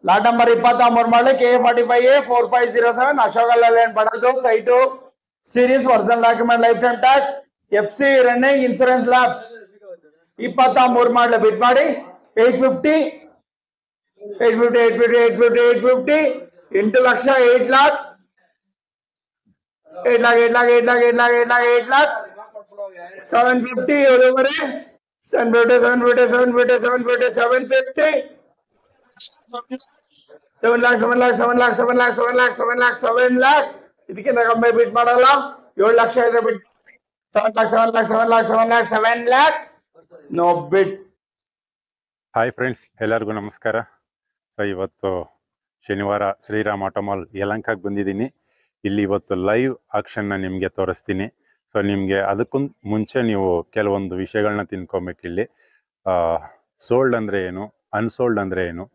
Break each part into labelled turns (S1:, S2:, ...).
S1: Lot number 23 ಮಾಡಲಿ KA45A 4507 Ashok Leyland ಬಡದು ಸೈಟು series original document life time tax FC running insurance lapse 23 ಮಾಡಲಿ ಬಿಟ್ ಮಾಡಿ 850 8 ಲಕ್ಷ 8 lakh 750 ಏಳುವರೆ 750 ಇದಕ್ಕಿಂತ ಕಮ್ಮಿ ಬಿಟ್ ಮಾಡಲ್ಲ 7 ಲಕ್ಷ ಇದ್ರೆ ಬಿಟ್ 7 lakh ನೋ ಬಿಟ್.
S2: ಹಾಯ್ ಫ್ರೆಂಡ್ಸ್, ಎಲ್ಲರಿಗೂ ನಮಸ್ಕಾರ. ಸೊ ಇವತ್ತು ಶನಿವಾರ ಶ್ರೀರಾಮ್ ಆಟೋಮಾಲ್ ಯಲಹಂಕಕ್ಕೆ ಬಂದಿದ್ದೀನಿ. ಇಲ್ಲಿ ಇವತ್ತು ಲೈವ್ ಆಕ್ಷನ್ನ ನಿಮಗೆ ತೋರಿಸ್ತೀನಿ. ಸೊ ನಿಮಗೆ ಅದಕ್ಕೂ ಮುಂಚೆ ನೀವು ಕೆಲವೊಂದು ವಿಷಯಗಳನ್ನ ತಿನ್ಕೊಬೇಕು. ಇಲ್ಲಿ ಸೋಲ್ಡ್ ಅಂದರೆ ಏನು, ಅನ್ಸೋಲ್ಡ್ ಅಂದರೆ ಏನು,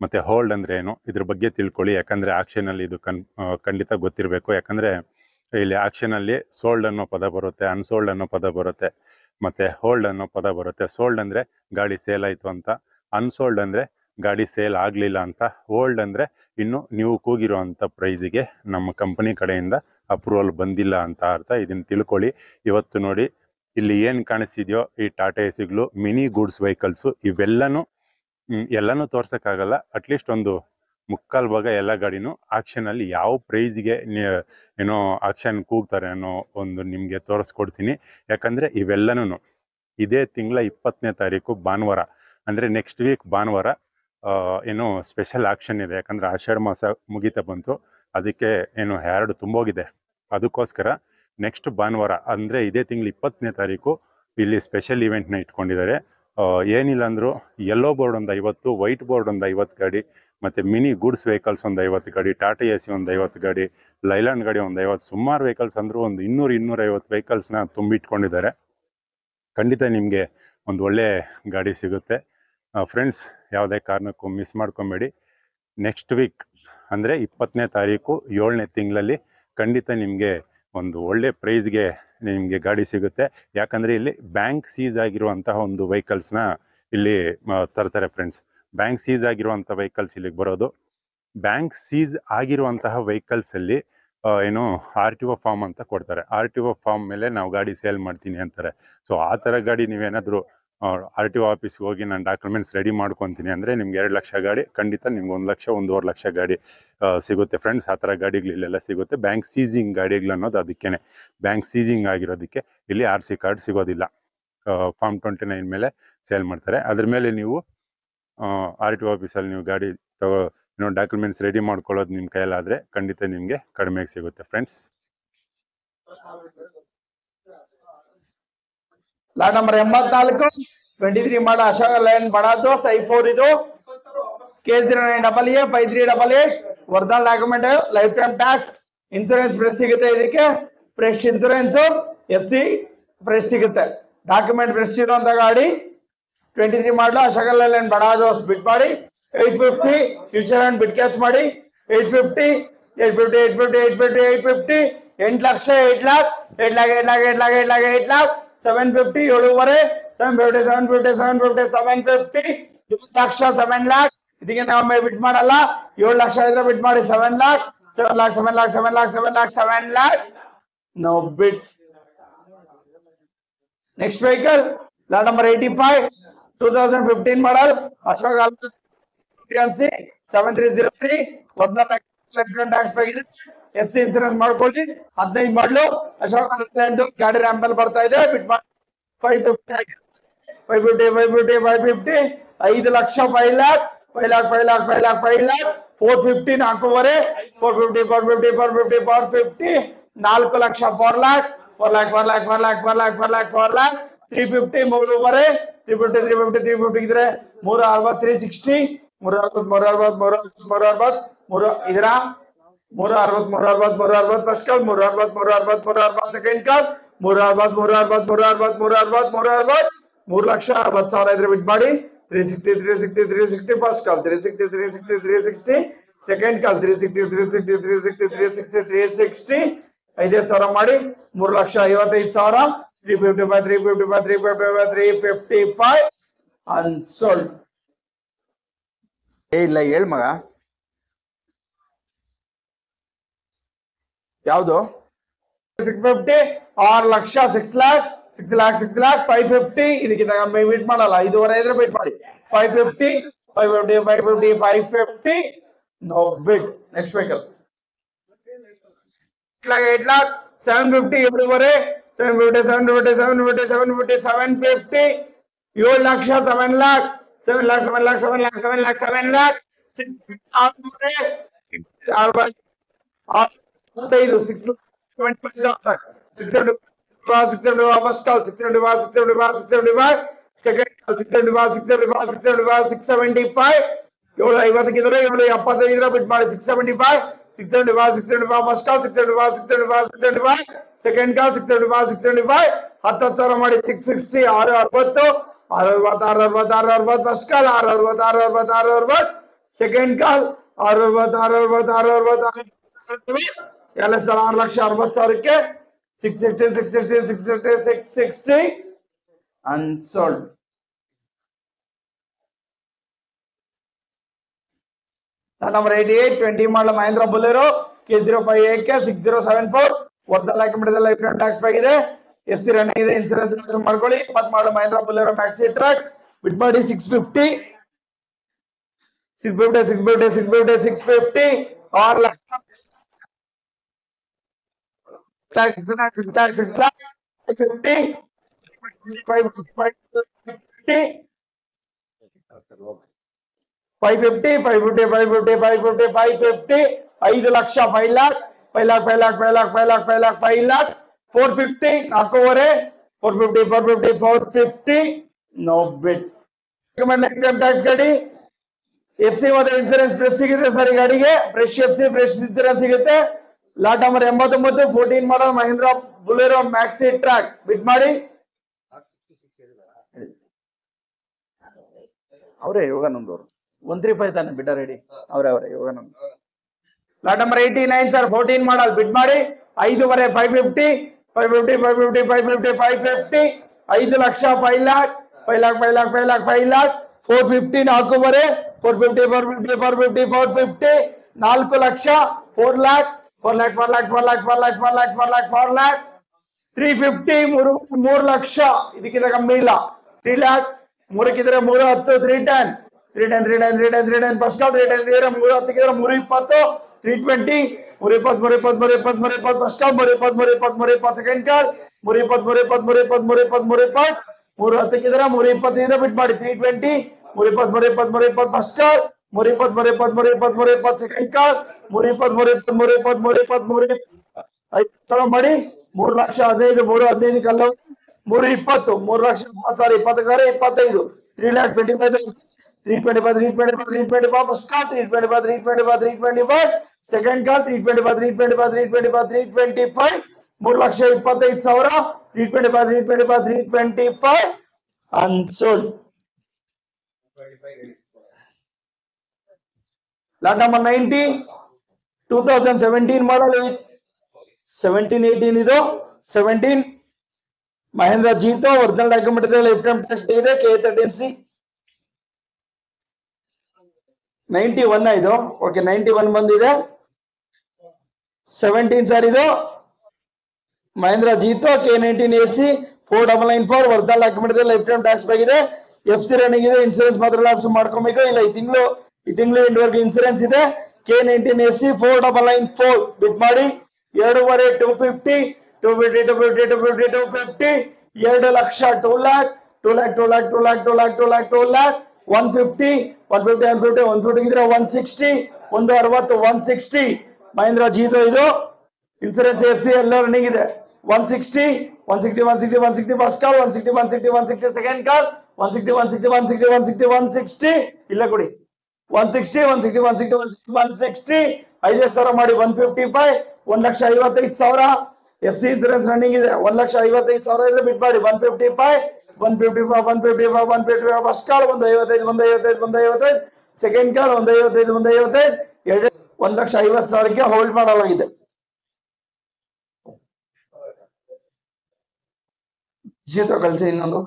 S2: ಮತ್ತು ಹೋಲ್ಡ್ ಅಂದರೆ ಏನು, ಇದ್ರ ಬಗ್ಗೆ ತಿಳ್ಕೊಳ್ಳಿ. ಯಾಕಂದರೆ ಆಕ್ಷನಲ್ಲಿ ಇದು ಖಂಡಿತ ಗೊತ್ತಿರಬೇಕು. ಯಾಕಂದರೆ ಇಲ್ಲಿ ಆಕ್ಷನಲ್ಲಿ ಸೋಲ್ಡ್ ಅನ್ನೋ ಪದ ಬರುತ್ತೆ, ಅನ್ಸೋಲ್ಡ್ ಅನ್ನೋ ಪದ ಬರುತ್ತೆ, ಮತ್ತು ಹೋಲ್ಡ್ ಅನ್ನೋ ಪದ ಬರುತ್ತೆ. ಸೋಲ್ಡ್ ಅಂದರೆ ಗಾಡಿ ಸೇಲ್ ಆಯಿತು ಅಂತ, ಅನ್ಸೋಲ್ಡ್ ಅಂದರೆ ಗಾಡಿ ಸೇಲ್ ಆಗಲಿಲ್ಲ ಅಂತ, ಹೋಲ್ಡ್ ಅಂದರೆ ಇನ್ನು ನೀವು ಕೂಗಿರೋ ಅಂಥ ಪ್ರೈಸಿಗೆ ನಮ್ಮ ಕಂಪನಿ ಕಡೆಯಿಂದ ಅಪ್ರೂವಲ್ ಬಂದಿಲ್ಲ ಅಂತ ಅರ್ಥ. ಇದನ್ನು ತಿಳ್ಕೊಳ್ಳಿ. ಇವತ್ತು ನೋಡಿ ಇಲ್ಲಿ ಏನು ಕಾಣಿಸ್ತಿದೆಯೋ ಈ ಟಾಟಾ ಎಸಿಗಳು, ಮಿನಿ ಗೂಡ್ಸ್ ವೆಹಿಕಲ್ಸು, ಎಲ್ಲನೂ ತೋರ್ಸೋಕ್ಕಾಗಲ್ಲ. ಅಟ್ಲೀಸ್ಟ್ ಒಂದು ಮುಕ್ಕಾಲು ಭಾಗ ಎಲ್ಲ ಗಾಡಿನೂ ಆಕ್ಷನಲ್ಲಿ ಯಾವ ಪ್ರೈಸ್ಗೆ ಏನೋ ಆಕ್ಷನ್ ಕೂಗ್ತಾರೆ ಅನ್ನೋ ಒಂದು ನಿಮಗೆ ತೋರಿಸ್ಕೊಡ್ತೀನಿ. ಯಾಕಂದರೆ ಇವೆಲ್ಲನೂ ಇದೇ ತಿಂಗಳ 20ನೇ ತಾರೀಕು ಭಾನುವಾರ, ಅಂದರೆ ನೆಕ್ಸ್ಟ್ ವೀಕ್ ಭಾನುವಾರ ಏನೋ ಸ್ಪೆಷಲ್ ಆಕ್ಷನ್ ಇದೆ. ಯಾಕಂದರೆ ಆಷಾಢ ಮಾಸ ಮುಗಿತಾ ಬಂತು, ಅದಕ್ಕೆ ಏನು ಹ್ಯಾರ್ಡ್ ತುಂಬೋಗಿದೆ. ಅದಕ್ಕೋಸ್ಕರ ನೆಕ್ಸ್ಟ್ ಭಾನುವಾರ ಅಂದರೆ ಇದೇ ತಿಂಗಳು 20ನೇ ತಾರೀಕು ಇಲ್ಲಿ ಸ್ಪೆಷಲ್ ಇವೆಂಟ್ನ ಇಟ್ಕೊಂಡಿದ್ದಾರೆ. ಏನಿಲ್ಲ ಅಂದರೂ ಯೆಲ್ಲೋ ಬೋರ್ಡ್ ಒಂದು 50, ವೈಟ್ ಬೋರ್ಡ್ ಒಂದು 50 ಗಾಡಿ, ಮತ್ತು ಮಿನಿ ಗೂಡ್ಸ್ ವೆಹಿಕಲ್ಸ್ ಒಂದು 50 ಗಾಡಿ, ಟಾಟಾ ಎಸಿ ಒಂದು 50 ಗಾಡಿ, ಲೈಲ್ಯಾಂಡ್ ಗಾಡಿ ಒಂದು 50, ಸುಮಾರು ವೆಹಿಕಲ್ಸ್ ಅಂದರೂ ಒಂದು 200-250 ವೆಹಿಕಲ್ಸ್ನ ತುಂಬಿಟ್ಕೊಂಡಿದ್ದಾರೆ. ಖಂಡಿತ ನಿಮಗೆ ಒಂದು ಒಳ್ಳೆ ಗಾಡಿ ಸಿಗುತ್ತೆ ಫ್ರೆಂಡ್ಸ್. ಯಾವುದೇ ಕಾರಣಕ್ಕೂ ಮಿಸ್ ಮಾಡ್ಕೊಬೇಡಿ. ನೆಕ್ಸ್ಟ್ ವೀಕ್ ಅಂದರೆ 20ನೇ ತಾರೀಕು 7ನೇ ತಿಂಗಳಲ್ಲಿ ಖಂಡಿತ ನಿಮಗೆ ಒಂದು ಒಳ್ಳೆ ಪ್ರೈಸ್ಗೆ ನಿಮಗೆ ಗಾಡಿ ಸಿಗುತ್ತೆ. ಯಾಕಂದರೆ ಇಲ್ಲಿ ಬ್ಯಾಂಕ್ ಸೀಸ್ ಆಗಿರುವಂತಹ ಒಂದು ವೆಹಿಕಲ್ಸ್ನ ಇಲ್ಲಿ ತರ್ತಾರೆ ಫ್ರೆಂಡ್ಸ್. ಬ್ಯಾಂಕ್ ಸೀಸ್ ಆಗಿರುವಂಥ ವೆಹಿಕಲ್ಸ್ ಇಲ್ಲಿಗೆ ಬರೋದು. ಬ್ಯಾಂಕ್ ಸೀಸ್ ಆಗಿರುವಂತಹ ವೆಹಿಕಲ್ಸಲ್ಲಿ ಏನು RTO ಫಾರ್ಮ್ ಅಂತ ಕೊಡ್ತಾರೆ. RTO ಫಾರ್ಮ್ ಮೇಲೆ ನಾವು ಗಾಡಿ ಸೇಲ್ ಮಾಡ್ತೀನಿ ಅಂತಾರೆ. ಸೊ ಆ ಥರ ಗಾಡಿ ನೀವೇನಾದರೂ RTO ಆಫೀಸ್ಗೆ ಹೋಗಿ ನಾನು ಡಾಕ್ಯುಮೆಂಟ್ಸ್ ರೆಡಿ ಮಾಡ್ಕೊತೀನಿ ಅಂದರೆ ನಿಮ್ಗೆ 2 ಲಕ್ಷ ಗಾಡಿ, ಖಂಡಿತ ನಿಮ್ಗೆ 1 ಲಕ್ಷ 1.5 ಲಕ್ಷ ಗಾಡಿ ಸಿಗುತ್ತೆ ಫ್ರೆಂಡ್ಸ್. ಆ ಥರ ಗಾಡಿಗಳು ಇಲ್ಲೆಲ್ಲ ಸಿಗುತ್ತೆ. ಬ್ಯಾಂಕ್ ಸೀಸಿಂಗ್ ಗಾಡಿಗಳು ಅನ್ನೋದು ಅದಕ್ಕೇನೆ. ಬ್ಯಾಂಕ್ ಸೀಸಿಂಗ್ ಆಗಿರೋದಕ್ಕೆ ಇಲ್ಲಿ RC ಕಾರ್ಡ್ ಸಿಗೋದಿಲ್ಲ. ಫಾರ್ಮ್ 29 ಮೇಲೆ ಸೇಲ್ ಮಾಡ್ತಾರೆ. ಅದ್ರ ಮೇಲೆ ನೀವು RTO ಆಫೀಸಲ್ಲಿ ನೀವು ಗಾಡಿ ಡಾಕ್ಯುಮೆಂಟ್ಸ್ ರೆಡಿ ಮಾಡ್ಕೊಳ್ಳೋದು ನಿಮ್ಮ ಕೈಯಲ್ಲಾದರೆ ಖಂಡಿತ ನಿಮಗೆ ಕಡಿಮೆಗೆ ಸಿಗುತ್ತೆ ಫ್ರೆಂಡ್ಸ್.
S1: ಲಾಟ್ ನಂಬರ್ 84 23 ಮಾಡ ಅಶೋಕ ಲೇಲ್ಯಾಂಡ್ ಬಡದು I4 ಇದು K09AA 5388 original document life time tax insurance fresh ಸಿಗುತ್ತೆ. ಇದಕ್ಕೆ ಫ್ರೆಶ್ ಇನ್ಸೂರೆನ್ಸ್ FC ಫ್ರೆಶ್ ಸಿಗುತ್ತೆ. ಡಾಕ್ಯುಮೆಂಟ್ ಫ್ರೆಶ್ ಇರುವಂತ ಗಾಡಿ 23 ಮಾಡಲು ಅಶೋಕ ಲೇಲ್ಯಾಂಡ್ ಬಡದು ಬಿಟ್ ಮಾಡಿ 850 ಫ್ಯೂಚರ್ ಅಂಡ್ ಬಿಟ್ ಕ್ಯಾಚ್ ಮಾಡಿ 850 8 ಲಕ್ಷ 8 lakh 750 ಏಳುವರೆ 750 ಲಕ್ಷ 7 lakh ಇದಕ್ಕಿಂತ ಕಮ್ಮಿ ಬಿಟ್ ಮಾಡಲ್ಲ. 7 ಲಕ್ಷ ಇದ್ರೆ ಬಿಟ್ ಮಾಡಿ 7 lakh no bid. Next vehicle lot number 85 2015 ಮಾಡಲ್ ಅಶೋಕ 7303 ಟ್ಯಾಕ್ಸ್ ಆಗಿದೆ. FC ಇನ್ಸೂರೆನ್ಸ್ ಮಾಡ್ಕೊಳ್ಳಿ. 15 ಮಾಡಲು ಅಶೋಕ ಲೇಲ್ಯಾಂಡ್ ಗಾಡಿ ರ್ಯಾಂಪ್ ಅಲ್ಲಿ ಬರ್ತಾ ಇದೆ. ಬಿಟ್ ಮಾಡಿ 550 5 ಲಕ್ಷ 5 lakh 450 ನಾಲ್ಕೂವರೆ 450 4 ಲಕ್ಷ 4 lakh 350 ಮೂರುವರೆ 350 ಇದ್ರೆ 360 360 ಇದರ 360 ಫಸ್ಟ್ ಕಾಲ್ 360 ಸೆಕೆಂಡ್ ಕಾಲ್ 360 3 ಲಕ್ಷ 60,000 ಇದ್ರೆ ಬಿಟ್ ಮಾಡಿ 360 ಫಸ್ಟ್ ಕಾಲ್ 360 ಸೆಕೆಂಡ್ ಕಾಲ್ 360 5,000 ಮಾಡಿ 3,55,000 355 ಅನ್ಸೋಲ್ಡ್. ಇಲ್ಲ ಹೇಳ್ ಮಗ ಯಾವ್ದು 650 6 ಲಕ್ಷ 6 ಲ್ಯಾಕ್ 6 ಲ್ಯಾಕ್ 6 ಲ್ಯಾಕ್ 550 ಇದಕ್ಕಿಂತ ಕಮ್ಮಿ ಬಿಟ್ ಮಾಡಲ್ಲ 5.5 ಇದ್ರೆ ಬಿಟ್ ಮಾಡಿ 550 550 550 550 no bid next vehicle 8 lakh 750 everywhere 750 750 750 750 750 7 lakh 7 lakh 7 lakh 7 lakh 7 lakh 7 lakh 7 lakh 675 ಬಿಟ್ ಮಾಡಿ 675 675 675 ಫಸ್ಟ್ ಕಾಲ್ 675 675 675 ಸೆಕೆಂಡ್ ಕಾಲ್ 675 675 10,000 ಮಾಡಿ 660 660 660 ಫಸ್ಟ್ ಕಾಲ್ 660 ಸೆಕೆಂಡ್ ಕಾಲ್ 660 ಎಲ್ಲ ಸರ್ 6,60,000ಕ್ಕೆ 660 unsold. Number 88 20 model Mahindra Bolero K05AK 6074 ವರ್ಧಲ್ ಹಾಕಿಬಿಟ್ಟಿದೆ ಲೈಫ್ ಟೈಮ್ ಟ್ಯಾಕ್ಸ್ ಆಗಿದೆ FC ರನ್ನಿಂಗ್ ಇದೆ insurance ಮಾಡ್ಕೊಳ್ಳಿ 20 model Mahindra Bolero maxi truck bid ಮಾಡಿ 650 6 lakh 6 lakh 50 550 550 550 550 550 5 lakh 5 lakh 5 lakh 5 lakh 5 lakh 5 lakh 5 lakh 5 lakh 450 ನಾಲ್ಕೂವರೆ 450 450 450 ನೋ ಬಿಟ್ ಟ್ಯಾಕ್ಸ್ ಗಾಡಿ FC ಮತ್ತೆ ಇನ್ಸೂರೆನ್ಸ್ ಫ್ರೆಶ್ ಸಿಗುತ್ತೆ ಸರ್ ಈ ಗಾಡಿಗೆ ಫ್ರೆಶ್ FC ಫ್ರೆಶ್ ಇನ್ಸೂರೆನ್ಸ್ ಸಿಗುತ್ತೆ ಲಾಟ್ ನಂಬರ್ 89 14 ಮಾಡಲ್ ಮಹೇಂದ್ರ ಬುಲೆರೋ ಮ್ಯಾಕ್ಸಿ ಟ್ರ್ಯಾಕ್ ಬಿಟ್ ಮಾಡಿ ಅವರೇ ಯೋಗಾನಂದವರು 135 ತಾನೆ ಬಿಟ್ಟ ರೆಡಿ ಅವರೇ ಯೋಗಾನಂದ್ ಲಾಟ್ ನಂಬರ್ 89 ಸರ್ 14 ಮಾಡಲ್ ಬಿಟ್ ಮಾಡಿ 5.5 550 550 550 550 550 5 lakh 5 lakh 5 lakh 5 lakh 5 lakh 5 lakh 450 ನಾಲ್ಕೂವರೆ 450 450 450 450 4 lakh 4 lakh 4 lakh 4 lakh 4 lakh 4 lakh 4 lakh 4 lakh 4 lakh 350 3 lakh ಇದಕ್ಕಿಂತ ಕಮ್ಮಿ ಇಲ್ಲ 3 lakh 3ಕ್ಕಿದ್ರೆ 310 310 310 310 310 first call 310 310 320 320 320 320 first call 320 320 second ಕಾಲ್ 320 320 320 310 320 ಬಿಟ್ ಮಾಡಿ 320 320 ಫಸ್ಟ್ ಕಾಲ್ 320 ಸೆಕೆಂಡ್ ಕಾಲ್ 320 5 ಮಾಡಿ 3 ಲಕ್ಷ 15 315 ಕಲ್ಲ 320 3 ಲಕ್ಷ ಸಾರಿ 25 3 lakh 25 325 ಫಸ್ಟ್ ಕಾಲ್ 325 ಸೆಕೆಂಡ್ ಕಾಲ್ 325 3 ಲಕ್ಷ 25,000 325 ಅನ್ಸೋಲ್ಡ್. ಲಾಟ್ ನಂಬರ್ 90 2017 ಮಾಡಲ್ 17-18 ಇದು 17 Mahendra Jeeto original document ಇದೆ life time test ಇದೆ K13C 91 ಇದು ಓಕೆ 91 ಬಂದಿದೆ 17 ಸರ್ ಇದು Mahendra Jeeto K19AC 4994 original document ಇದೆ ಲೈಫ್ ಟೈಮ್ ಟ್ಯಾಕ್ಸ್ ಆಗಿದೆ FC ರನ್ನಿಂಗ್ ಇದೆ ಇನ್ಶೂರೆನ್ಸ್ ಮಾತ್ರ ಲ್ಯಾಪ್ಸ್ ಮಾಡ್ಕೋಬೇಕು ಇಲ್ಲ ಈ ತಿಂಗಳು ಎಂಡ್ವರೆಗೂ ಇನ್ಸೂರೆನ್ಸ್ ಇದೆ K19AC 4994 ಬಿಟ್ ಮಾಡಿ 2.5 250 2 ಲಕ್ಷ 2 lakh 150 ಇದ್ರೆ 160 160 160 ಮಹೇಂದ್ರ ಜೀತೋ ಇದು ಇನ್ಸೂರೆನ್ಸ್ FC ಎಲ್ಲ ರನ್ನಿಂಗ್ ಇದೆ 160 ಫಸ್ಟ್ ಕಾಲ್ 160 ಸೆಕೆಂಡ್ ಕಾಲ್ 160 ಇಲ್ಲ ಕೊಡಿ 160 5,000 ಮಾಡಿ 155 1,55,000 FC ಇನ್ಸೂರೆನ್ಸ್ ರನ್ನಿಂಗ್ ಇದೆ 1,55,000 ಇದ್ರೆ ಬಿಟ್ ಮಾಡಿ 155 ಫಸ್ಟ್ ಕಾಲ್ 155 ಸೆಕೆಂಡ್ ಕಾಲ್ 155 1,50,000ಕ್ಕೆ ಹೋಲ್ಡ್ ಮಾಡಲಾಗಿದೆ. ಜೀತೋ ಕಳಿಸಿ ಇನ್ನೊಂದು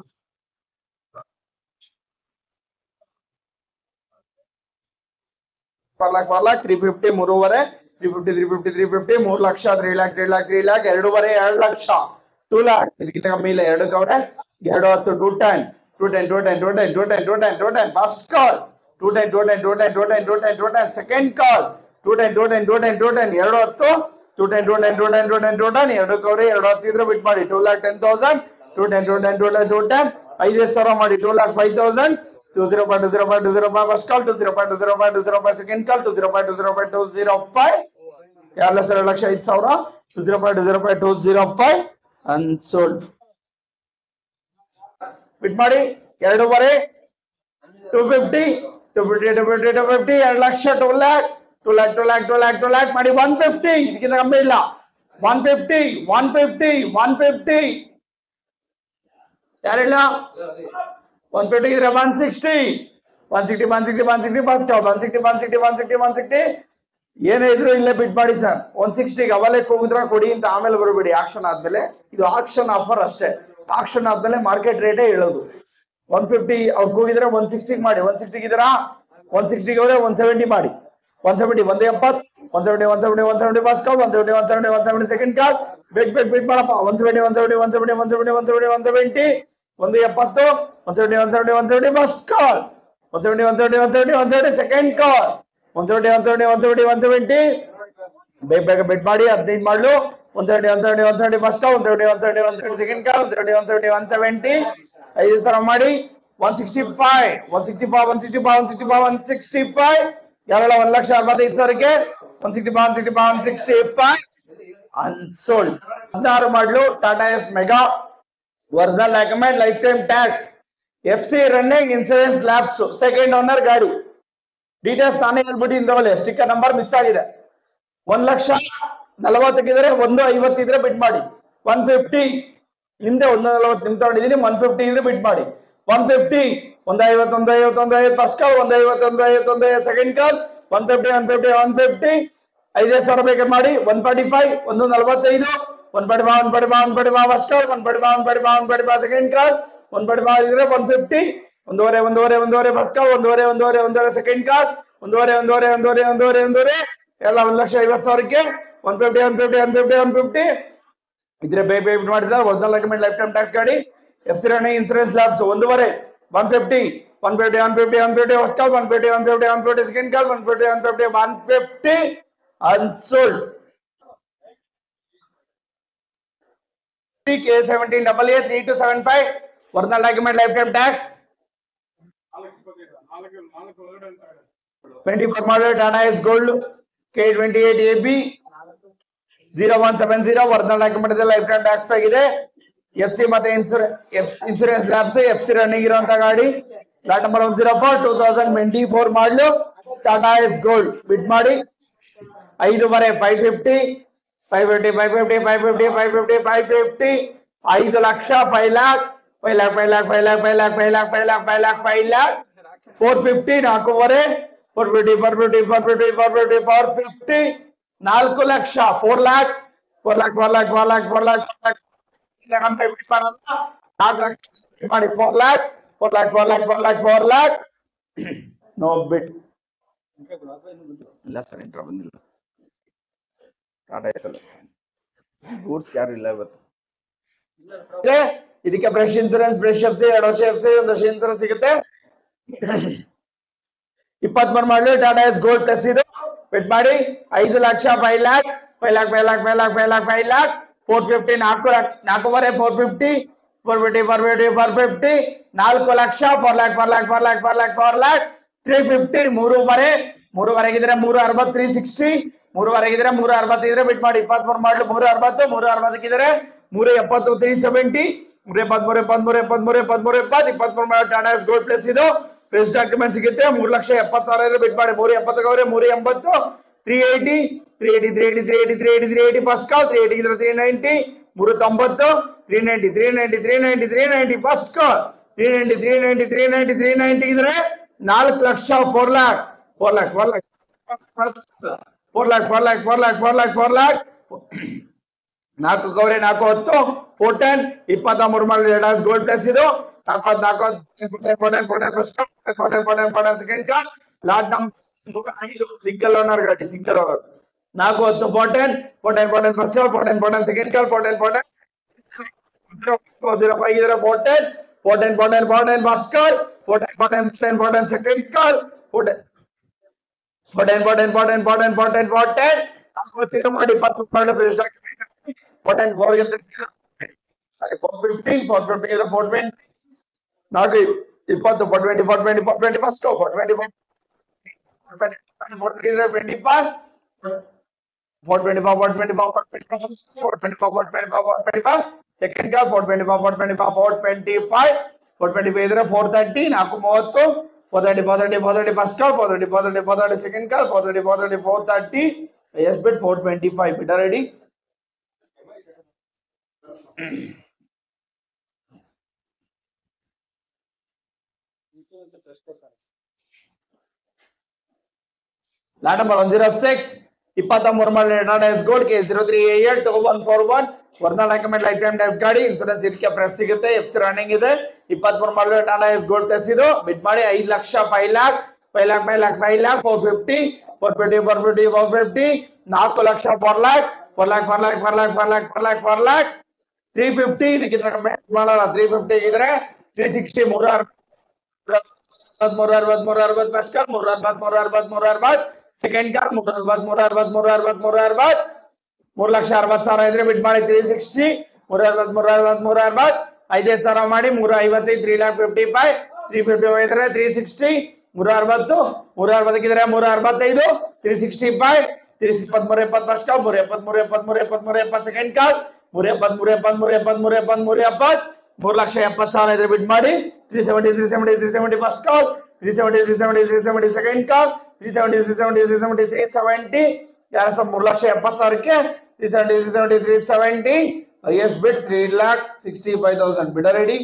S1: 4 lakh 350 ಮೂರುವರೆ 350 3 ಲಕ್ಷ 3 lakh 3 lakh 3 lakh ಎರಡೂವರೆ 2 ಲಕ್ಷ 2 lakh ಇದಕ್ಕಿಂತ ಕಮ್ಮಿ ಇಲ್ಲ 2 ಕವರೆ 2 10 210 ಫಸ್ಟ್ ಕಾಲ್ 210 ಸೆಕೆಂಡ್ ಕಾಲ್ 210 2 10 210 210 ಕವರೆ 2 10 ಇದ್ರೆ ಬಿಟ್ ಮಾಡಿ 2,10,000 210 5,000 ಮಾಡಿ 2,05,000 205 first call 205 second call 205 205 lakh 5,000 205 unsold ಬಿಟ್ ಮಾಡಿ ಎರಡೂವರೆ 250 2 ಲಕ್ಷ 2 lakh ಮಾಡಿ 150 ಇದಕ್ಕಿಂತ ಕಮ್ಮಿ ಇಲ್ಲ 150 ಯಾರಿಲ್ಲ 150 ಇದ್ರೆ 160 160 ಏನೇ ಇದ್ರು ಇಲ್ಲೇ ಬಿಟ್ ಮಾಡಿ ಸರ್ 160 ಅವಲೇ ಕೂಗಿದ್ರ ಕೊಡಿ ಅಂತ ಆಮೇಲೆ ಬರಬೇಡಿ ಆಕ್ಷನ್ ಆದ್ಮೇಲೆ ಇದು ಆಕ್ಷನ್ ಆಫರ್ ಅಷ್ಟೇ ಆಕ್ಷನ್ ಆದ್ಮೇಲೆ ಮಾರ್ಕೆಟ್ ರೇಟೇ ಹೇಳೋದು 150 ಅವ್ರು ಕೂಗಿದ್ರೆ 160 ಮಾಡಿ 160 ಇದ್ದೀರಾ 160 ಅವರೇ 170 ಮಾಡಿ 170 170 ಫಸ್ಟ್ ಕಾಲ್ 170 ಸೆಕೆಂಡ್ ಕಾಲ್ ಬಿಟ್ ಮಾಡಪ್ಪ 170 170 ಫಸ್ಟ್ ಕಾಲ್ 170 ಸೆಕೆಂಡ್ ಕಾಲ್ 170 ಬೇಗ ಬಿಟ್ ಮಾಡಿ 15 ಮಾಡ್ಲು 170 ಫಸ್ಟ್ ಕಾಲ್ 170 ಸೆಕೆಂಡ್ ಕಾಲ್ 170 5 ಸರ ಮಾಡಿ 165 ಯಾರೆಲ್ಲ 1,65,000ಕ್ಕೆ 165 unsold 16 model Tata Ace mega original document life time tax FC running insurance lapse second owner ಗಾಡಿ ಡೀಟೇಲ್ಸ್ ನಾನೇ ಹೇಳ್ಬಿಟ್ಟಿದ್ದೀನಿ ಸ್ಟಿಕ್ಕರ್ ನಂಬರ್ ಮಿಸ್ ಆಗಿದೆ 1,40,000 ಇದ್ರೆ 150 ಇದ್ರೆ ಬಿಟ್ ಮಾಡಿ 150 ಹಿಂದೆ 140 ನಿಮ್ ತಗೊಂಡಿದ್ದೀನಿ 150 ಇದ್ರೆ ಬಿಟ್ ಮಾಡಿ 150 150 ಫಸ್ಟ್ ಕಾಲ್ 150 ಸೆಕೆಂಡ್ ಕಾಲ್ 150 5,000 ಬೇಕಾದ್ರೆ ಮಾಡಿ 145 145 145 ಫಸ್ಟ್ ಕಾಲ್ 145 ಸೆಕೆಂಡ್ ಕಾಲ್ 145 ಇದ್ರೆ 150 ಒಂದೂವರೆ ಫಸ್ಟ್ ಕಾಲ್ 1 ಸೆಕೆಂಡ್ ಕಾಲ್ 1 ಎಲ್ಲ 1,50,000ಕ್ಕೆ 150 ಇದ್ರೆ ಬೇಗ ಮಾಡಿ sir original document life time tax ಗಾಡಿ FC running insurance lapse 150 first call 150 second call 150 unsold K17AA 3275 original document life time tax 24 model Tata Ace gold K28AB 0170 original document ಇದೆ life time tax ಆಗಿದೆ FC ಮತ್ತೆ insurance lapse FC running ಇರುವಂತ ಗಾಡಿ lot number 104 2024 ಮಾಡಲು Tata Ace gold ಬಿಡ್ ಮಾಡಿ 5 lakh 5 lakh 450 ನಾಲ್ಕೂವರೆ 450 4 lakh 4 lakh ಮಾಡಿ 4 lakh ನೋ ಬಿಟ್ ಇಲ್ಲ ಸರ್ ಇಂಟ್ರಾ ಬಂದಿಲ್ಲ ಟಾಟಾ ಎಸ್ ಗೂಡ್ಸ್ ಕ್ಯಾರಿ ಇಲ್ಲ ಇವತ್ತು ಇದಕ್ಕೆ ಫ್ರೆಶ್ ಇನ್ಸೂರೆನ್ಸ್ ಫ್ರೆಶ್ FC 2 ವರ್ಷ FC 1 ವರ್ಷ ಇನ್ಸೂರೆನ್ಸ್ ಸಿಗುತ್ತೆ 23 ಮಾಡಲು ಟಾಟಾ ಎಸ್ ಗೋಲ್ಡ್ ಪ್ಲಸ್ ಇದು ಬಿಟ್ ಮಾಡಿ 5 ಲಕ್ಷ 5 lakh 450 ನಾಲ್ಕೂವರೆ 450 450 4 ಲಕ್ಷ 4 lakh 350 ಮೂರುವರೆಗಿದ್ರೆ 360 360 ಮೂರುವರೆಗಿದ್ರೆ 360 ಇದ್ರೆ ಬಿಟ್ ಮಾಡಿ 23 ಮಾಡಲು 360 ಇದ್ರೆ 370 370 23 ಮಾಡಲು ಟಾಟಾ ಎಸ್ ಗೋಲ್ಡ್ ಪ್ಲಸ್ ಇದು ಫ್ರೆಶ್ ಡಾಕ್ಯುಮೆಂಟ್ ಸಿಗುತ್ತೆ 3,70,000 ಇದ್ರೆ ಬಿಟ್ ಮಾಡಿ 370 ಅವರೇ 380 380 ಫಸ್ಟ್ ಕಾಲ್ 380 ಇದ್ರೆ 390 390 390 ಫಸ್ಟ್ ಕಾಲ್ 390 ಇದ್ರೆ 4 ಲಕ್ಷ 4 lakh 4 ಕವರೆ 410 23 ಮಾಡಲು ಟಾಟಾ ಎಸ್ ಗೋಲ್ಡ್ ಪ್ಲಸ್ ಇದು 44 second call lot number single owner ಗಾಡಿ, single owner. 4 10 14 14 14 first call, 14 14 second call, 14 14 005 14 14 14 14 first call, 14 14 10 14 second call, 14 14 14 14 14 14 14 40 ಮಾಡಿ 20 14 450 420 420 4 20 420 420 420 first call, 420 425 425 second call, 425 425 430 430 430 first call, 430 second call, 430 430 ಎಸ್ bid 425 ಬಿಡ ready. Lot number 106 23 model Tata Ace gold ಕೇಸ್ 03882141 original document life time tax ಗಾಡಿ, insurance ಇದಕ್ಕೆ fresh ಸಿಗುತ್ತೆ, F running ಇದೆ. 23 model Tata Ace gold plus ಇದು. Bid ಮಾಡಿ 5 ಲಕ್ಷ 5 ಲ್ಯಾಕ್ 5 ಲ್ಯಾಕ್ 5 ಲ್ಯಾಕ್ 5 ಲ್ಯಾಕ್ 450 450 450 450 4 ಲಕ್ಷ 4 ಲ್ಯಾಕ್ 4 ಲ್ಯಾಕ್ 4 ಲ್ಯಾಕ್ 4 ಲ್ಯಾಕ್ 4 ಲ್ಯಾಕ್ 4 ಲ್ಯಾಕ್ 4 ಲ್ಯಾಕ್ 350 ಇದಕ್ಕಿಂತ ಕಮ್ಮಿ ಮಾಡಲ್ಲ. 350 ಇದ್ರೆ 360 360 ಫಸ್ಟ್ ಕಾಲ್, 360 ಸೆಕೆಂಡ್ ಕಾಲ್, 360 3 ಲಕ್ಷ 60,000 ಇದ್ರೆ ಬಿಡ್ ಮಾಡಿ 360 360 5 ಸಾವಿರ ಮಾಡಿ 355 3 ಲ್ಯಾಕ್ 55 350 ಹೋಗಿದ್ರೆ 360 360 ಇದ್ರೆ 365 365 370 ಫಸ್ಟ್ ಕಾಲ್, 370 ಸೆಕೆಂಡ್ ಕಾಲ್, 370 3 ಲಕ್ಷ 70,000 ಇದ್ರೆ ಬಿಡ್ ಮಾಡಿ 370 ಫಸ್ಟ್ ಕಾಲ್, 370 ಸೆಕೆಂಡ್ ಕಾಲ್, 370 ಯಾರ 3 ಲಕ್ಷ 70,000ಕ್ಕೆ 370 ಹೈಯೆಸ್ಟ್ ಬಿಡ್ 3,65,000 ಬಿಡ ರೆಡಿ.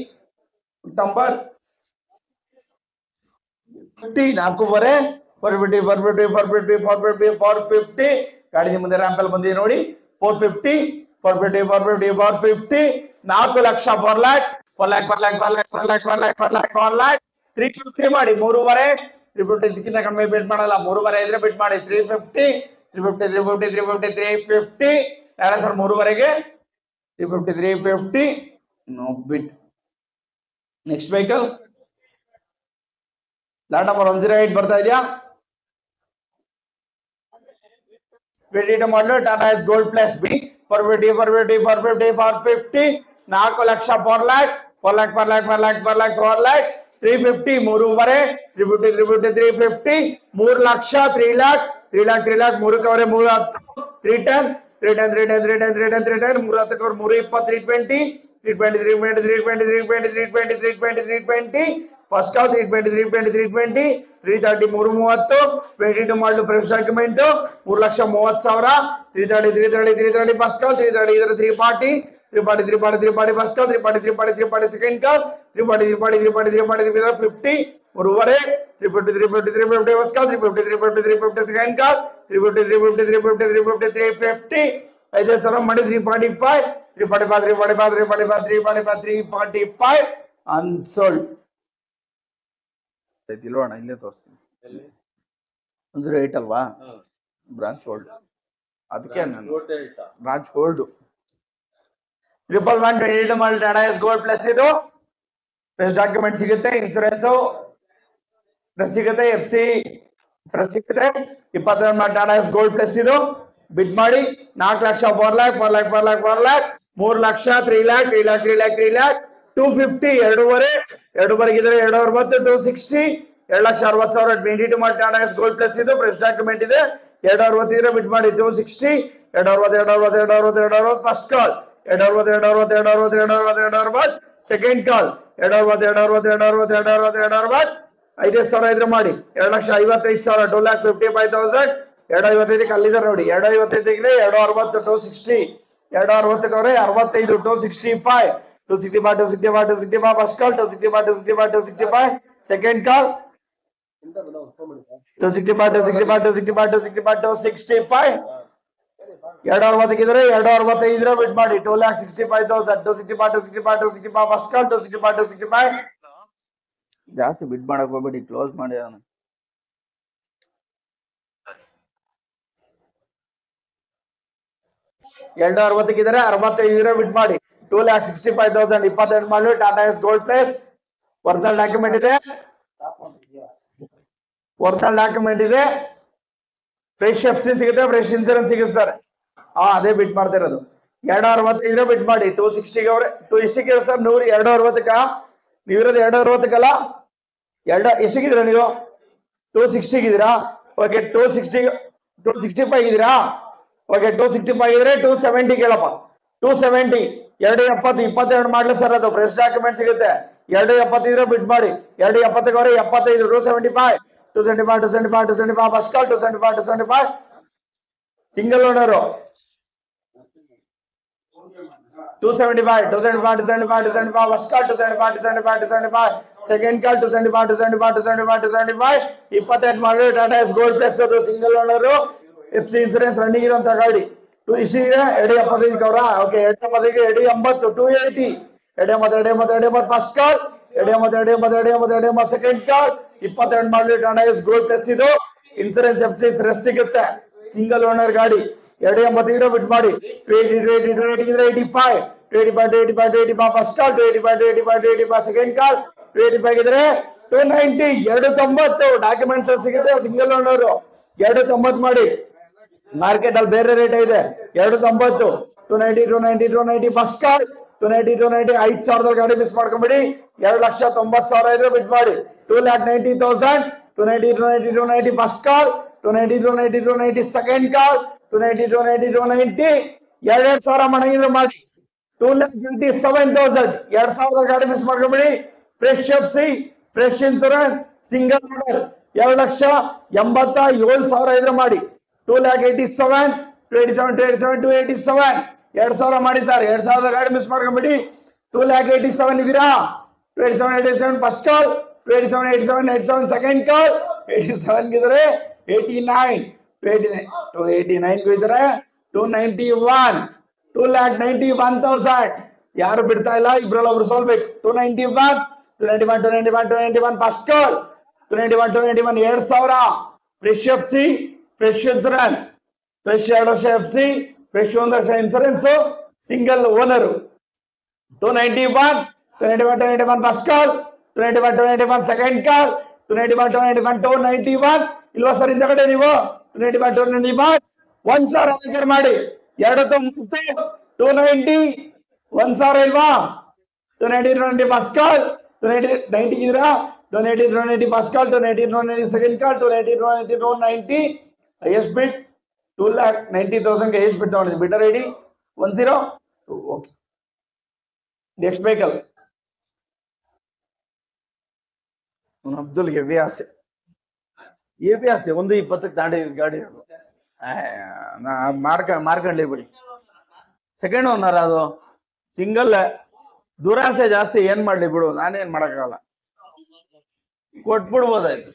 S1: ನಂಬರ್ 50 4 450 ಗಾಡಿ ಮುಂದೆ ರ್ಯಾಂಪಲ್ ಬಂದಿದೆ ನೋಡಿ. 450 4 ಲಕ್ಷ 4 ಲ್ಯಾಕ್ 350 ಮಾಡಿ 3.5 350 ಇದಕ್ಕಿಂತ ಕಮ್ಮಿ ಬಿಡ್ ಮಾಡಲ್ಲ. 3.5 ಇದ್ರೆ ಬಿಡ್ ಮಾಡಿ 350 ಯಾರ ಸರ್ 3.5ಗೆ 350 no bid. Next vehicle lot number 108 ಬರ್ತಾ ಇದೆಯಾ. 22 ಮಾಡಲು Tata Ace gold plus B 450 4 lakh 4 lakh 4 lakh 350 3.5 350 3 lakh 3 lakh 3 lakh 3 ಕವರೆ 310 310 320 ಫಸ್ಟ್ ಕಾಲ್ 320 330 22 ಮಾಡಲು fresh document 3 lakh 30,000 330 first call 330 ಇದರ 340 first call 340 second call 340 50 3.5 first call 350 second ಕಾಲ್ 350 5 ಸಾವಿರ ಮಾಡಿ 345 ಅನ್ಸೋಲ್ಡ್ ಇಲ್ವಣ. ಇಲ್ಲೇ ತೋರಿಸ್ತೀನಿ 108 ಅಲ್ವಾ ಬ್ರಾಂಚ್ ಹೋಲ್ಡ್, ಅದಕ್ಕೆ ನಾನು ಬ್ರಾಂಚ್ ಹೋಲ್ಡ್ 111 ಮಾಡಲ್ ಟಾಟಾ ಎಸ್ ಗೋಲ್ಡ್ ಪ್ಲಸ್ ಇದು ಫ್ರೆಶ್ ಡಾಕ್ಯುಮೆಂಟ್ ಸಿಗುತ್ತೆ, ಇನ್ಸೂರೆನ್ಸ್ ಫ್ರೆಶ್ ಸಿಗುತ್ತೆ, ಎಫ್ ಸಿ ಫ್ರೆಶ್ ಸಿಗುತ್ತೆ. 22 ಮಾಡಲ್ ಟಾಟಾ ಎಸ್ ಗೋಲ್ಡ್ ಪ್ಲಸ್ ಇದು. ಬಿಡ್ ಮಾಡಿ 4 ಲಕ್ಷ 4 ಲ್ಯಾಕ್ 3 ಲಕ್ಷ 3 ಲ್ಯಾಕ್ 250 2.5 ಇದ್ರೆ 260 260 2 ಲಕ್ಷ 60,000 22 ಮಾಡಲ್ ಟಾಟಾ ಎಸ್ ಗೋಲ್ಡ್ ಪ್ಲಸ್ ಇದು ಫ್ರೆಶ್ ಡಾಕ್ಯುಮೆಂಟ್ ಇದೆ. 260 ಇದ್ರೆ ಬಿಡ್ ಮಾಡಿ 260 260 ಫಸ್ಟ್ ಕಾಲ್ 260 ಸೆಕೆಂಡ್ ಕಾಲ್ 260 5 ಸಾವಿರ ಇದ್ರೆ ಮಾಡಿ 2,55,000 2,55,000 255 ಅಲ್ಲಿದ್ದಾರೆ ನೋಡಿ. 255 260 260 260 65 265 ಫಸ್ಟ್ ಕಾಲ್ 265 ಸೆಕೆಂಡ್ ಕಾಲ್ 265 260 265 ಬಿಡ್ ಮಾಡಿ 2,65,000 265 ಫಸ್ಟ್ ಕಾಲ್ 265 ಜಾಸ್ತಿ ಬಿಡ್ ಮಾಡಕ್ ಹೋಗ್ಬೇಡಿ, ಕ್ಲೋಸ್ ಮಾಡಿ. 260 65 ಬಿಟ್ ಮಾಡಿ 2,65,000 28 ಮಾಡಿ Tata Ace gold plus original document ಇದೆ ಫ್ರೆಶ್ ಎಫ್ ಸಿ ಸಿಗುತ್ತೆ ಫ್ರೆಶ್ ಇನ್ಸೂರೆನ್ಸ್ ಸಿಗುತ್ತೆ ಸರ್ ಅದೇ ಬಿಟ್ ಮಾಡ್ತಾ ಇರೋದು 265 ಬಿಟ್ ಮಾಡಿ 260 ಅವ್ರೆ 2 ಎಷ್ಟಕ್ಕೆ ಸರ್ 260 ನೀವಿರೋದು 260 ಎಷ್ಟಿದ್ದೀರಾ ನೀವು 260 ಇದೀರಾ ಓಕೆ 265 ಇದೀರಾ ಓಕೆ 265 ಇದ್ರೆ 270 ಕೇಳಪ್ಪ 270 270 22 ಮಾಡ್ಲಿ ಸರ್ ಅದು ಫ್ರೆಶ್ ಡಾಕ್ಯುಮೆಂಟ್ ಸಿಗುತ್ತೆ 270 ಇದ್ರೆ ಬಿಟ್ ಮಾಡಿ 270 ಅವರೆ 75 275 first call 275 single owner 275 first call 275 second ಕಾಲ್ 275 28 ಮಾಡಿ ಟಾಟಾ ಎಸ್ ಗೋಲ್ಡ್ ಪ್ಲಸ್ ಅದು single owner F C insurance running ಇರುವಂತ ಗಾಡಿ ಇಷ್ಟಿದೆ 275 ಅವರ ಓಕೆ 280 280 280 ಫಸ್ಟ್ ಕಾಲ್ 280 ಸೆಕೆಂಡ್ ಕಾಲ್ 22 ಮಾಡಿ ಟಾಟಾ ಎಸ್ ಗೋಲ್ಡ್ ಪ್ಲಸ್ ಇದು ಇನ್ಸೂರೆನ್ಸ್ ಎಫ್ ಸಿ ಫ್ರೆಶ್ ಸಿಗುತ್ತೆ ಸಿಂಗಲ್ ಓನರ್ ಗಾಡಿ 280 ಬಿಟ್ ಮಾಡಿ 85 ಫಸ್ಟ್ ಕಾಲ್ 285 ಸೆಕೆಂಡ್ ಕಾಲ್ 285 ಇದ್ರೆ 290 290 ಡಾಕ್ಯುಮೆಂಟ್ಸ್ ಸಿಗುತ್ತೆ ಸಿಂಗಲ್ ಓನರ್ 290 ಮಾಡಿ ಮಾರ್ಕೆಟ್ ಅಲ್ಲಿ ಬೇರೆ ರೇಟ್ ಇದೆ 290 290 ಫಸ್ಟ್ ಕಾಲ್ 290 5,000 ಗಾಡಿ ಮಿಸ್ ಮಾಡ್ಕೊಂಬಿಡಿ 2,90,000 ಇದ್ರೆ ಬಿಟ್ ಮಾಡಿ 2,90,000 290 ಫಸ್ಟ್ ಕಾಲ್ 290 ಸೆಕೆಂಡ್ ಕಾಲ್ 290 2,000 ಮಣಗಿದ್ರೆ ಮಾಡಿ 2,27,000 2,000 ಗಾಡಿ ಮಿಸ್ ಮಾಡ್ಕೊಂಬಿಡಿ fresh F C fresh insurance single owner 2,87,000 ಇದ್ರೆ ಮಾಡಿ 2,87,000 2,000 ಮಾಡಿ ಸರ್ 2,000 ಗಾಡಿ ಮಿಸ್ ಮಾಡ್ಕೊಂಬಿಡಿ 2,87,000 ಇದೀರಾ 2,87 ಫಸ್ಟ್ ಕಾಲ್ 2,87 ಸೆಕೆಂಡ್ ಕಾಲ್ 87 ಇದ್ರೆ 89 ಇದ್ರೆ 291,000 ಯಾರು ಬಿಡ್ತಾ ಇಲ್ಲ ಇಬ್ರಲ್ಲಿ ಒಬ್ರು ಸೋಲ್ಬೇಕು 291 first call 291 2,000 fresh F C fresh insurance fresh 2 ವರ್ಷ ಎಫ್ ಸಿ ಫ್ರೆಶ್ 1 ವರ್ಷ insurance single owner 291 first call 291 second ಕಾಲ್ 291 ಇಲ್ವಾ ಸರ್ ಇಂದ ಕಡೆ ನೀವು 291 1,000 ಮಾಡಿ 290 1,000 ಇಲ್ವಾ 290 ಫಸ್ಟ್ ಕಾಲ್ 290 ಇದ್ರಾ 290 first call 290 second call 290 highest bid 2,90,000 highest bid ತಗೊಂಡಿದ್ವಿ bidder ID 10 okay next vehicle Abdul heavy ಆಸೆ 120 ತಾಂಡಿ ಗಾಡಿ ಮಾರ್ಕೊಂಡ್ಲಿ ಬಿಡಿ ಸೆಕೆಂಡ್ ಓನರ್ ಅದು ಸಿಂಗಲ್ ದುರಾಸೆ ಜಾಸ್ತಿ ಏನ್ ಮಾಡ್ಲಿ ಬಿಡು ನಾನೇನ್ ಮಾಡಕ್ಕಾಗಲ್ಲ ಕೊಟ್ಬಿಡ್ಬೋದಾಯ್ತು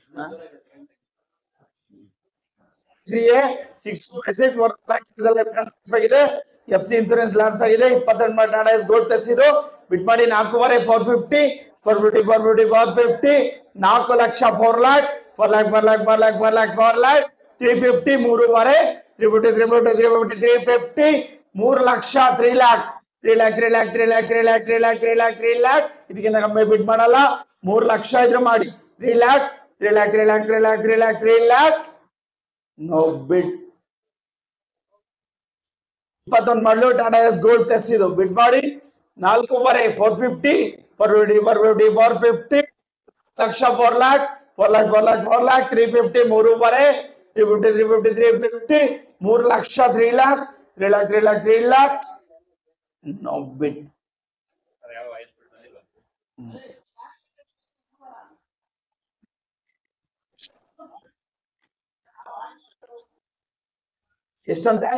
S1: ಎಫ್ ಸಿ ಇನ್ಸೂರೆನ್ಸ್ ಲ್ಯಾಬ್ಸ್ ಆಗಿದೆ 22 ಮಾಡಿ ಟಾಟಾ ಎಸ್ ಗೋಲ್ಡ್ ಪ್ಲಸ್ ಇದು ಬಿಟ್ ಮಾಡಿ 4,50,000 450 4 ಲಕ್ಷ 4 lakh 350 3,500 350 3 ಲಕ್ಷ 3 lakh ಇದಕ್ಕಿಂತ ಕಮ್ಮಿ ಬಿಟ್ ಮಾಡಲ್ಲ 3 ಲಕ್ಷ ಇದ್ರೆ ಮಾಡಿ 3 lakh ನೋ ಬಿಟ್ 21 ಮಾಡಲು ಟಾಟಾ ಎಸ್ ಗೋಲ್ಡ್ ಪ್ಲಸ್ ಇದು ಬಿಟ್ ಮಾಡಿ 4,500 450 lakh 4 lakh 350 3,500 3 lakh 3 lakh no bid ಎಷ್ಟಂತೆ